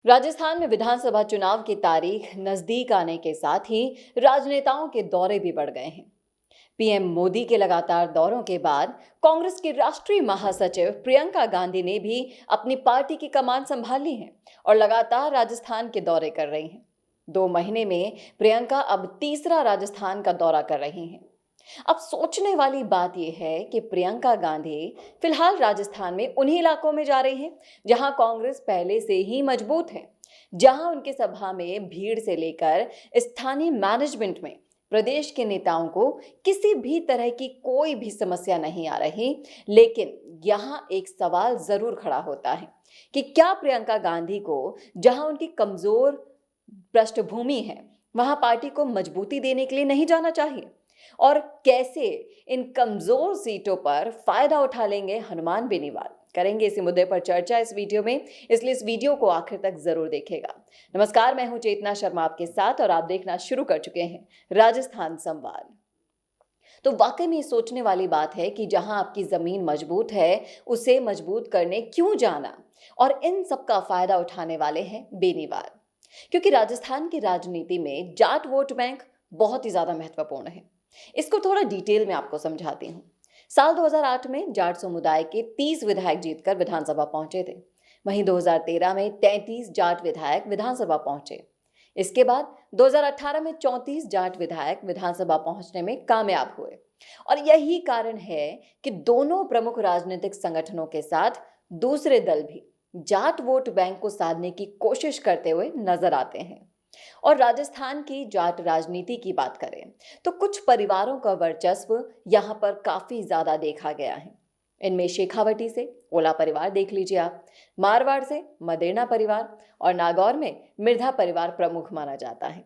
राजस्थान में विधानसभा चुनाव की तारीख नजदीक आने के साथ ही राजनेताओं के दौरे भी बढ़ गए हैं। पीएम मोदी के लगातार दौरों के बाद कांग्रेस की राष्ट्रीय महासचिव प्रियंका गांधी ने भी अपनी पार्टी की कमान संभाली है और लगातार राजस्थान के दौरे कर रही हैं। 2 महीने में प्रियंका अब तीसरा राजस्थान का दौरा कर रही हैं। अब सोचने वाली बात यह है कि प्रियंका गांधी फिलहाल राजस्थान में उन्हीं इलाकों में जा रही हैं जहां कांग्रेस पहले से ही मजबूत है, जहां उनकी सभा में भीड़ से लेकर स्थानीय मैनेजमेंट में प्रदेश के नेताओं को किसी भी तरह की कोई भी समस्या नहीं आ रही। लेकिन यहां एक सवाल जरूर खड़ा होता है कि क्या प्रियंका गांधी को जहां उनकी कमजोर पृष्ठभूमि है वहां पार्टी को मजबूती देने के लिए नहीं जाना चाहिए, और कैसे इन कमजोर सीटों पर फायदा उठा लेंगे हनुमान बेनीवाल। करेंगे इसी मुद्दे पर चर्चा इस वीडियो में, इसलिए इस वीडियो को आखिर तक जरूर देखेगा। नमस्कार, मैं हूं चेतना शर्मा आपके साथ और आप देखना शुरू कर चुके हैं राजस्थान संवाद। तो वाकई में सोचने वाली बात है कि जहां आपकी जमीन मजबूत है उसे मजबूत करने क्यों जाना, और इन सब का फायदा उठाने वाले हैं बेनीवाल। क्योंकि राजस्थान की राजनीति में जाट वोट बैंक बहुत ही ज्यादा महत्वपूर्ण है। इसको थोड़ा डिटेल में आपको समझाती हूँ। साल 2008 में जाट समुदाय के 30 विधायक जीतकर विधानसभा पहुंचे थे। वहीं 2013 में 33 जाट विधायक विधानसभा पहुंचे। इसके बाद 2018 में 34 जाट विधायक विधानसभा पहुंचने में कामयाब हुए। और यही कारण है कि दोनों प्रमुख राजनीतिक संगठनों के साथ दूसरे दल भी जाट वोट बैंक को साधने की कोशिश करते हुए नजर आते हैं। और राजस्थान की जाट राजनीति की बात करें तो कुछ परिवारों का वर्चस्व यहाँ पर काफी ज्यादा देखा गया है। इनमें शेखावटी से ओला परिवार देख लीजिए आप, मारवाड़ से मदेना परिवार और नागौर में मिर्धा परिवार प्रमुख माना जाता है।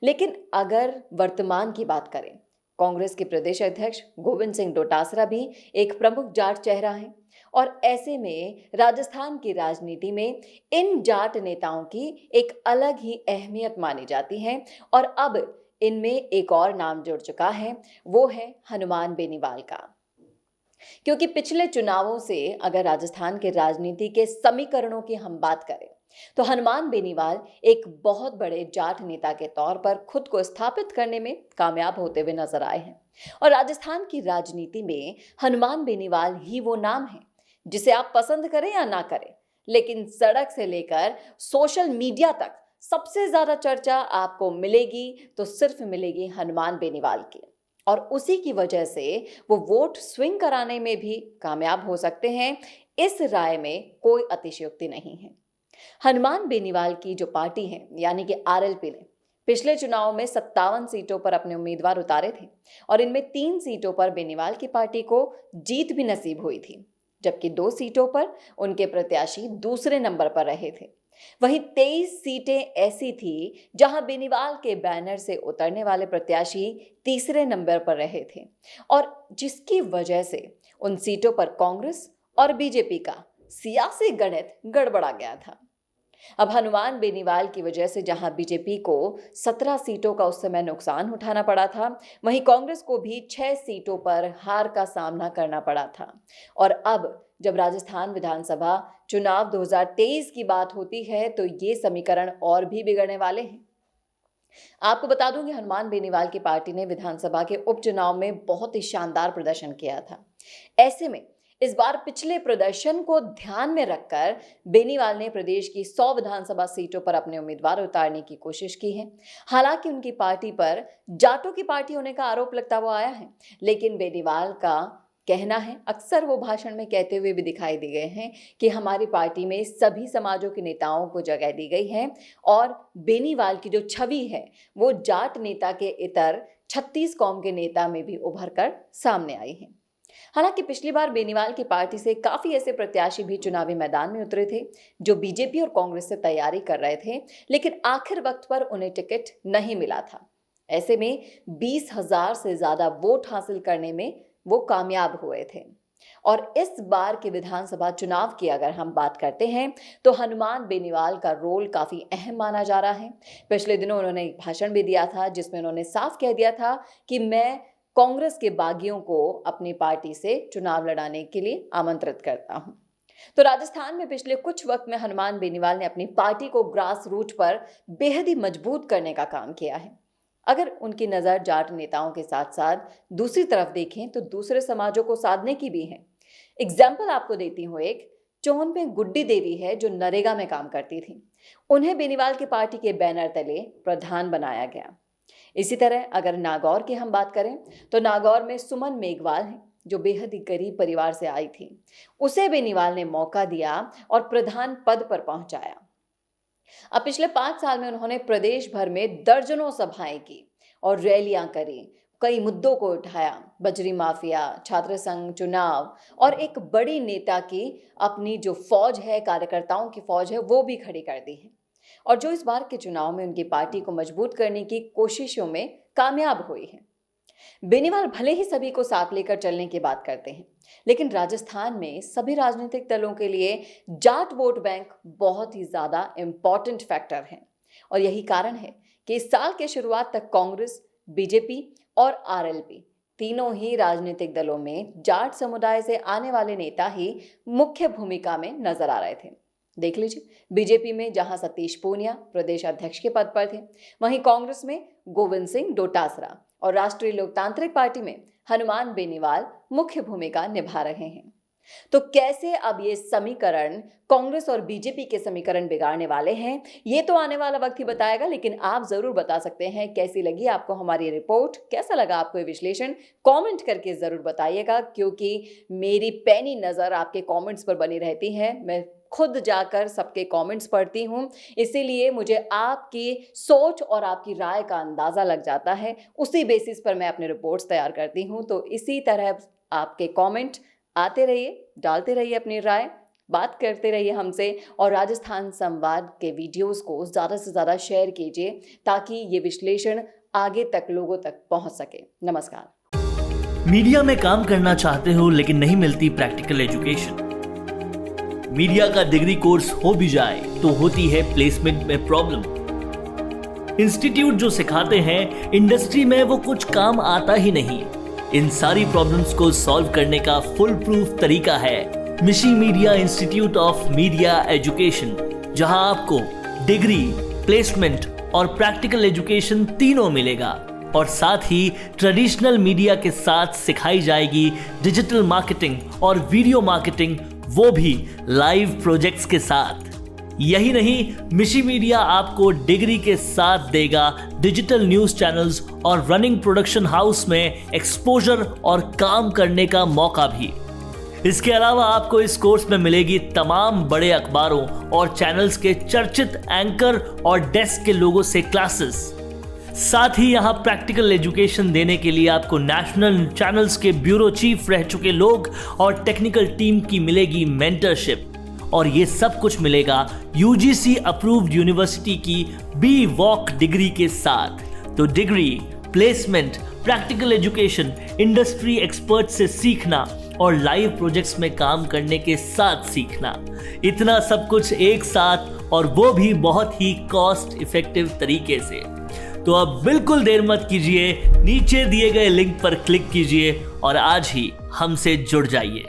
लेकिन अगर वर्तमान की बात करें, कांग्रेस के प्रदेश अध्यक्ष गोविंद सिंह डोटासरा भी एक प्रमुख जाट चेहरा है। और ऐसे में राजस्थान की राजनीति में इन जाट नेताओं की एक अलग ही अहमियत मानी जाती है। और अब इनमें एक और नाम जुड़ चुका है, वो है हनुमान बेनीवाल का। क्योंकि पिछले चुनावों से अगर राजस्थान के राजनीति के समीकरणों की हम बात करें तो हनुमान बेनीवाल एक बहुत बड़े जाट नेता के तौर पर खुद को स्थापित करने में कामयाब होते हुए नजर आए हैं। और राजस्थान की राजनीति में हनुमान बेनीवाल ही वो नाम है जिसे आप पसंद करें या ना करें, लेकिन सड़क से लेकर सोशल मीडिया तक सबसे ज्यादा चर्चा आपको मिलेगी तो सिर्फ मिलेगी हनुमान बेनीवाल की। और उसी की वजह से वो वोट स्विंग कराने में भी कामयाब हो सकते हैं। इस राय में कोई अतिशयोक्ति नहीं है। हनुमान बेनीवाल की जो पार्टी है यानी कि आरएलपी ने पिछले चुनाव में 57 सीटों पर अपने उम्मीदवार उतारे थे और इनमें 3 सीटों पर बेनीवाल की पार्टी को जीत भी नसीब हुई थी, जबकि 2 सीटों पर उनके प्रत्याशी दूसरे नंबर पर रहे थे। वहीं 23 सीटें ऐसी थी जहां बेनीवाल के बैनर से उतरने वाले प्रत्याशी तीसरे नंबर पर रहे थे, और जिसकी वजह से उन सीटों पर कांग्रेस और बीजेपी का सियासी गणित गड़बड़ा गया था। अब हनुमान बेनीवाल की वजह से जहां बीजेपी को 17 सीटों का उस समय नुकसान उठाना पड़ा था, वहीं कांग्रेस को भी 6 सीटों पर हार का सामना करना पड़ा था। और अब जब राजस्थान विधानसभा चुनाव 2023 की बात होती है तो ये समीकरण और भी बिगड़ने वाले हैं। आपको बता दूं कि हनुमान बेनीवाल की पार्टी ने विधानसभा के उपचुनाव में बहुत ही शानदार प्रदर्शन किया था। ऐसे में इस बार पिछले प्रदर्शन को ध्यान में रखकर बेनीवाल ने प्रदेश की 100 विधानसभा सीटों पर अपने उम्मीदवार उतारने की कोशिश की है। हालांकि उनकी पार्टी पर जाटों की पार्टी होने का आरोप लगता हुआ आया है, लेकिन बेनीवाल का कहना है, अक्सर वो भाषण में कहते हुए भी दिखाई दे गए हैं कि हमारी पार्टी में सभी समाजों के नेताओं को जगह दी गई है और बेनीवाल की जो छवि है वो जाट नेता के इतर 36 कौम के नेता में भी उभर कर सामने आई है। हालांकि पिछली बार बेनीवाल की पार्टी से काफी ऐसे प्रत्याशी भी चुनावी मैदान में उतरे थे जो बीजेपी और कांग्रेस से तैयारी कर रहे थे, लेकिन आखिर वक्त पर उन्हें टिकट नहीं मिला था। ऐसे में 20,000 से ज्यादा वोट हासिल करने में वो कामयाब हुए थे। और इस बार के विधानसभा चुनाव की अगर हम बात करते हैं तो हनुमान बेनीवाल का रोल काफी अहम माना जा रहा है। पिछले दिनों उन्होंने एक भाषण भी दिया था जिसमें उन्होंने साफ कह दिया था कि मैं कांग्रेस के बागियों को अपनी पार्टी से चुनाव लड़ाने के लिए आमंत्रित करता हूं। तो राजस्थान में पिछले कुछ वक्त में हनुमान बेनीवाल ने अपनी पार्टी को ग्रास रूट पर बेहद ही मजबूत करने का काम किया है। अगर उनकी नज़र जाट नेताओं के साथ साथ दूसरी तरफ देखें तो दूसरे समाजों को साधने की भी है। एग्जाम्पल आपको देती हूँ, एक चौन में गुड्डी देवी है जो नरेगा में काम करती थी। उन्हें बेनीवाल की पार्टी के बैनर तले प्रधान बनाया गया। इसी तरह अगर नागौर की हम बात करें तो नागौर में सुमन मेघवाल हैं जो बेहद ही गरीब परिवार से आई थी। उसे बेनीवाल ने मौका दिया और प्रधान पद पर पहुंचाया। अब पिछले 5 साल में उन्होंने प्रदेश भर में दर्जनों सभाएं की और रैलियां करी, कई मुद्दों को उठाया, बजरी माफिया, छात्र संघ, चुनाव और एक बड़ी नेता की अपनी जो फौज है, कार्यकर्ताओं की फौज है, वो भी खड़ी कर दी है और जो इस बार के चुनाव में उनकी पार्टी को मजबूत करने की कोशिशों में कामयाब हुई है। बेनीवाल भले ही सभी को साथ लेकर चलने की बात करते हैं, लेकिन राजस्थान में सभी राजनीतिक दलों के लिए जाट वोट बैंक बहुत ही ज्यादा इंपॉर्टेंट फैक्टर है और यही कारण है कि इस साल के शुरुआत तक कांग्रेस, बीजेपी और आरएलपी तीनों ही राजनीतिक दलों में जाट समुदाय से आने वाले नेता ही मुख्य भूमिका में नजर आ रहे थे। देख लीजिए, बीजेपी में जहां सतीश पूनिया प्रदेश अध्यक्ष के पद पर थे, वहीं कांग्रेस में गोविंद सिंह डोटासरा और राष्ट्रीय लोकतांत्रिक पार्टी में हनुमान बेनीवाल मुख्य भूमिका निभा रहे हैं। तो कैसे अब ये समीकरण कांग्रेस और बीजेपी के समीकरण बिगाड़ने वाले हैं, ये तो आने वाला वक्त ही बताएगा। लेकिन आप जरूर बता सकते हैं कैसी लगी आपको हमारी रिपोर्ट, कैसा लगा आपको ये विश्लेषण, कमेंट करके जरूर बताइएगा, क्योंकि मेरी पैनी नजर आपके कमेंट्स पर बनी रहती है। मैं खुद जाकर सबके कमेंट्स पढ़ती हूँ, इसीलिए मुझे आपकी सोच और आपकी राय का अंदाज़ा लग जाता है। उसी बेसिस पर मैं अपने रिपोर्ट्स तैयार करती हूँ। तो इसी तरह आपके कमेंट आते रहिए, डालते रहिए अपनी राय, बात करते रहिए हमसे और राजस्थान संवाद के वीडियोस को ज़्यादा से ज़्यादा शेयर कीजिए ताकि ये विश्लेषण आगे तक लोगों तक पहुँच सके। नमस्कार। मीडिया में काम करना चाहते हो लेकिन नहीं मिलती प्रैक्टिकल एजुकेशन? मीडिया का डिग्री कोर्स हो भी जाए तो होती है प्लेसमेंट में प्रॉब्लम। इंस्टीट्यूट जो सिखाते हैं इंडस्ट्री में वो कुछ काम आता ही नहीं। इन सारी प्रॉब्लम्स को सॉल्व करने का फुल प्रूफ तरीका है मिशी media institute of media education, जहां आपको डिग्री, प्लेसमेंट और प्रैक्टिकल एजुकेशन तीनों मिलेगा और साथ ही ट्रेडिशनल मीडिया के साथ सिखाई जाएगी डिजिटल मार्केटिंग और वीडियो मार्केटिंग, वो भी लाइव प्रोजेक्ट्स के साथ। यही नहीं, मिशी मीडिया आपको डिग्री के साथ देगा डिजिटल न्यूज चैनल्स और रनिंग प्रोडक्शन हाउस में एक्सपोजर और काम करने का मौका भी। इसके अलावा आपको इस कोर्स में मिलेगी तमाम बड़े अखबारों और चैनल्स के चर्चित एंकर और डेस्क के लोगों से क्लासेस। साथ ही यहाँ प्रैक्टिकल एजुकेशन देने के लिए आपको नेशनल चैनल्स के ब्यूरो चीफ रह चुके लोग और टेक्निकल टीम की मिलेगी मेंटरशिप, और ये सब कुछ मिलेगा यूजीसी अप्रूव्ड यूनिवर्सिटी की बी वॉक डिग्री के साथ। तो degree, placement, practical education, industry expert से सीखना और लाइव प्रोजेक्ट्स में काम करने के साथ सीखना, इतना सब कुछ एक साथ और वो भी बहुत ही कॉस्ट इफेक्टिव तरीके से। तो अब बिल्कुल देर मत कीजिए, नीचे दिए गए लिंक पर क्लिक कीजिए और आज ही हमसे जुड़ जाइए।